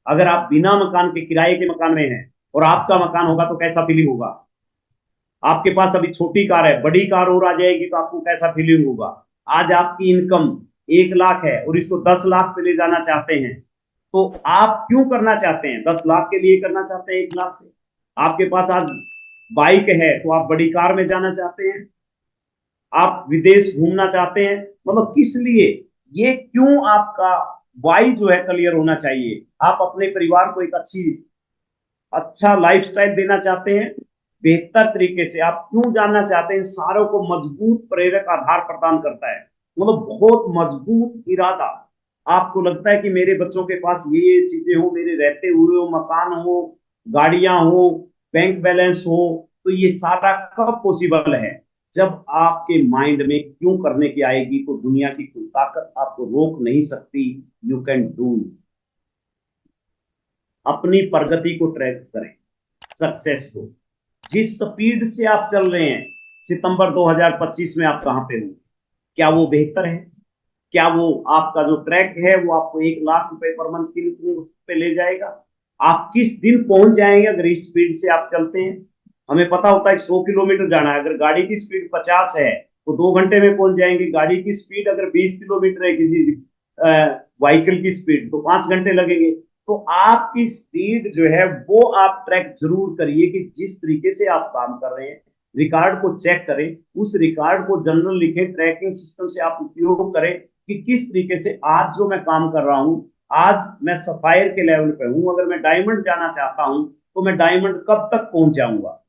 अगर आप बिना मकान के किराए के मकान में हैं और आपका मकान होगा तो कैसा फीलिंग होगा? आपके पास अभी छोटी कार है, बड़ी कार और आ जाएगी तो आपको कैसा फीलिंग होगा? आज आपकी इनकम 1 लाख है और इसको 10 लाख पे ले जाना चाहते हैं। तो आप क्यों करना चाहते हैं? 10 लाख के लिए करना चाहते हैं 1 लाख से? आपके पास आज बाइक है तो आप बड़ी कार में जाना चाहते हैं? आप विदेश घूमना चाहते हैं? मतलब किस लिए? ये क्यों आपका वाई जो है क्लियर होना चाहिए। आप अपने परिवार को एक अच्छा लाइफस्टाइल देना चाहते हैं बेहतर तरीके से, आप क्यों जानना चाहते हैं, सारों को मजबूत प्रेरक आधार प्रदान करता है। मतलब बहुत मजबूत इरादा। आपको लगता है कि मेरे बच्चों के पास ये चीजें हो, मेरे रहते हुए हो, मकान हो, गाड़ियां हो, बैंक बैलेंस हो, तो ये सारा कब पॉसिबल है? जब आपके माइंड में क्यों करने की आएगी तो दुनिया की कोई ताकत आपको रोक नहीं सकती। You can do. अपनी प्रगति को ट्रैक करें, सक्सेस को। जिस स्पीड से आप चल रहे हैं, सितंबर 2025 में आप कहां पे हो? क्या वो बेहतर है? क्या वो आपका जो ट्रैक है वो आपको 1 लाख रुपए पर मंथ की पे ले जाएगा? आप किस दिन पहुंच जाएंगे अगर इस स्पीड से आप चलते हैं? हमें पता होता है 100 किलोमीटर जाना है, अगर गाड़ी की स्पीड 50 है तो 2 घंटे में पहुंच जाएंगे। गाड़ी की स्पीड अगर 20 किलोमीटर है किसी व्हीकल की स्पीड, तो 5 घंटे लगेंगे। तो आपकी स्पीड जो है वो आप ट्रैक जरूर करिए कि जिस तरीके से आप काम कर रहे हैं, रिकॉर्ड को चेक करें, उस रिकॉर्ड को जनरल लिखें, ट्रैकिंग सिस्टम से आप उपयोग करें कि किस तरीके से आज जो मैं काम कर रहा हूं, आज मैं सफायर के लेवल पे हूं, अगर मैं डायमंड जाना चाहता हूं तो मैं डायमंड कब तक पहुंच जाऊंगा,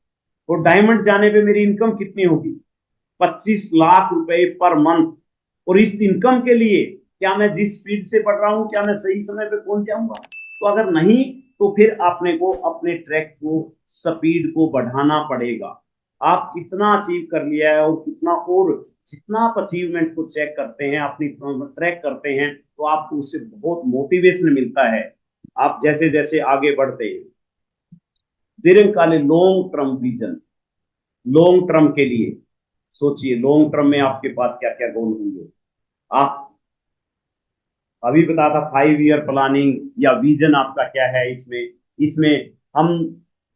और डायमंड जाने पे मेरी इनकम कितनी होगी? 25 लाख रुपए पर मंथ। और इस इनकम के लिए क्या मैं जिस स्पीड से पढ़ रहा हूं, क्या मैं सही समय पे पहुंच जाऊंगा? तो अगर नहीं, तो फिर आपने को अपने ट्रैक को, स्पीड को बढ़ाना पड़ेगा। आप कितना अचीव कर लिया है और कितना, और जितना आप अचीवमेंट को चेक करते हैं, अपनी ट्रैक करते हैं, तो आपको उससे बहुत मोटिवेशन मिलता है। आप जैसे जैसे आगे बढ़ते हैं, दीर्घकालीन long term vision, long term के लिए सोचिए, लॉन्ग टर्म में आपके पास क्या क्या गोल होंगे। आप अभी बता था 5 ईयर प्लानिंग या विजन आपका क्या है इसमें। इसमें हम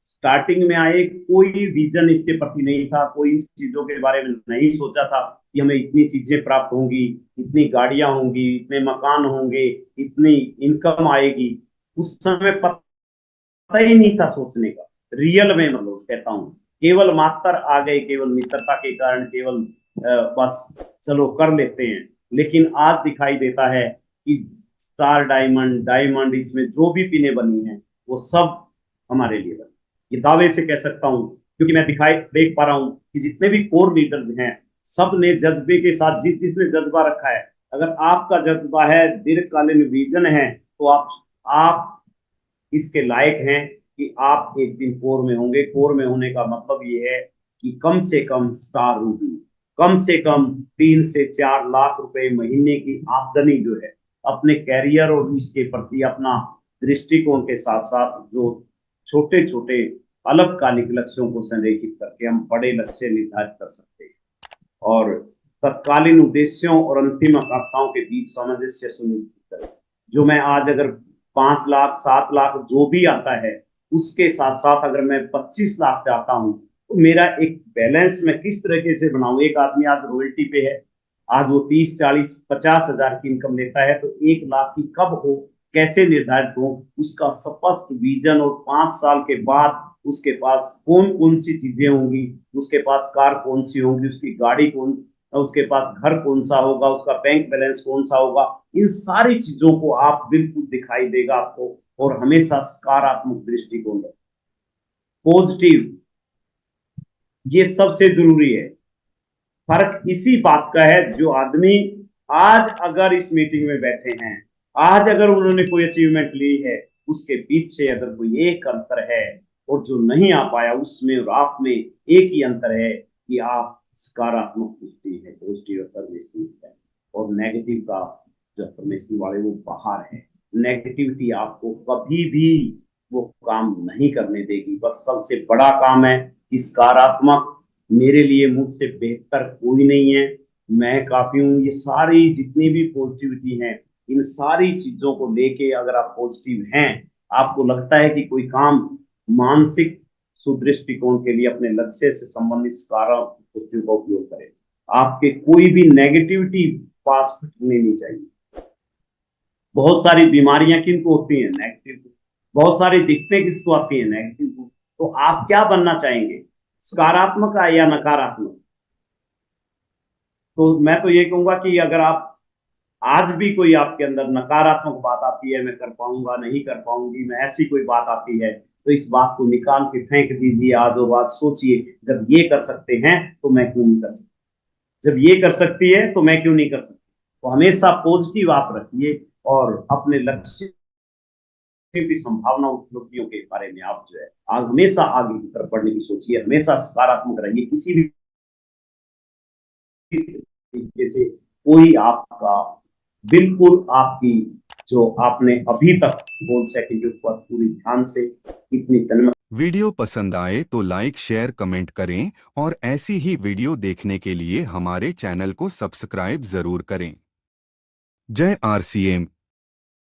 स्टार्टिंग में आए, कोई विजन इसके प्रति नहीं था, कोई इन चीजों के बारे में नहीं सोचा था कि हमें इतनी चीजें प्राप्त होंगी, इतनी गाड़ियां होंगी, इतने मकान होंगे, इतनी इनकम आएगी। उस समय पता ही नहीं था सोचने का, रियल में मतलब कहता हूँ, केवल मात्र आ गए, केवल मित्रता के कारण, केवल बस चलो कर लेते हैं। लेकिन आज दिखाई देता है कि स्टार डायमंड, डायमंड, इसमें जो भी पिने बनी है वो सब हमारे लिए बनी। ये दावे से कह सकता हूँ, क्योंकि मैं दिखाई देख पा रहा हूँ कि जितने भी कोर लीडर्स हैं, सब ने जज्बे के साथ, जिस जिसने जज्बा रखा है, अगर आपका जज्बा है, दीर्घकालीन विजन है, तो आप इसके लायक हैं कि आप एक दिन कोर में होंगे। कोर में होने का मतलब ये है कि कम से कम स्टार होगी, कम से कम 3 से 4 लाख रुपए महीने की आमदनी जो है, अपने कैरियर और इसके प्रति अपना दृष्टिकोण के साथ साथ जो छोटे छोटे अल्पकालिक लक्ष्यों को संरेखित करके हम बड़े लक्ष्य निर्धारित कर सकते हैं, और तत्कालीन उद्देश्यों और अंतिम आकांक्षाओं के बीच सामंजस्य सुनिश्चित करें। जो मैं आज अगर 5 लाख 7 लाख जो भी आता है, उसके साथ साथ अगर मैं 25 लाख चाहता हूं, तो मेरा एक बैलेंस मैं किस तरीके से बनाऊं। एक आदमी आज रॉयल्टी पे है, आज वो 30 40 50 हजार की इनकम लेता है, तो 1 लाख की कब हो, कैसे निर्धारित हो, उसका स्पष्ट विजन, और 5 साल के बाद उसके पास कौन कौन सी चीजें होंगी, उसके पास कार कौन सी होगी, उसकी गाड़ी कौन, उसके पास घर कौन सा होगा, उसका बैंक बैलेंस कौन सा होगा, इन सारी चीजों को आप बिल्कुल दिखाई देगा आपको। और हमेशा सकारात्मक दृष्टिकोण, पॉजिटिव, ये सबसे जरूरी है। फर्क इसी बात का है, जो आदमी आज अगर इस मीटिंग में बैठे हैं, आज अगर उन्होंने कोई अचीवमेंट ली है, उसके पीछे अगर कोई एक अंतर है, और जो नहीं आ पाया उसमें और आप में एक ही अंतर है कि आप सकारात्मक दृष्टि है, पॉजिटिव अफर्मेशन है, और नेगेटिव का जो अफर्मेशन वाले वो बाहर है। नेगेटिविटी आपको कभी भी वो काम नहीं करने देगी। बस सबसे बड़ा काम है कि सकारात्मक, मेरे लिए मुझसे बेहतर कोई नहीं है, मैं काफी हूँ, ये सारी जितनी भी पॉजिटिविटी है, इन सारी चीजों को लेके अगर आप पॉजिटिव हैं, आपको लगता है कि कोई काम मानसिक सुदृष्टिकोण के लिए अपने लक्ष्य से संबंधित पॉजिटिव का उपयोग करें। आपके कोई भी नेगेटिविटी पास नहीं चाहिए। बहुत सारी बीमारियां किनको होती हैं? नेगेटिव। बहुत सारी दिक्कतें किसको आती हैं? नेगेटिव को। तो आप क्या बनना चाहेंगे, सकारात्मक या नकारात्मक? तो मैं तो ये कहूंगा कि अगर आप आज भी कोई आपके अंदर नकारात्मक बात आती है, मैं कर पाऊंगा, नहीं कर पाऊंगी, मैं, ऐसी कोई बात आती है, तो इस बात को निकाल के फेंक दीजिए। आज और बात सोचिए, जब ये कर सकते हैं तो मैं क्यों नहीं कर सकता, जब ये कर सकती है तो मैं क्यों नहीं कर सकता। तो हमेशा पॉजिटिव आप रखिए, और अपने लक्ष्य की संभावना, उपलब्धियों के बारे में आप जो है आज हमेशा आगे की तरफ बढ़ने की सोचिए। हमेशा सकारात्मक रहिए, किसी भी तरीके से कोई आपका, बिल्कुल आपकी जो आपने अभी तक गोल सेटिंग के ऊपर पूरी ध्यान से, इतनी तन्मय वीडियो पसंद आए तो लाइक शेयर कमेंट करें और ऐसी ही वीडियो देखने के लिए हमारे चैनल को सब्सक्राइब जरूर करें। जय आरसीएम।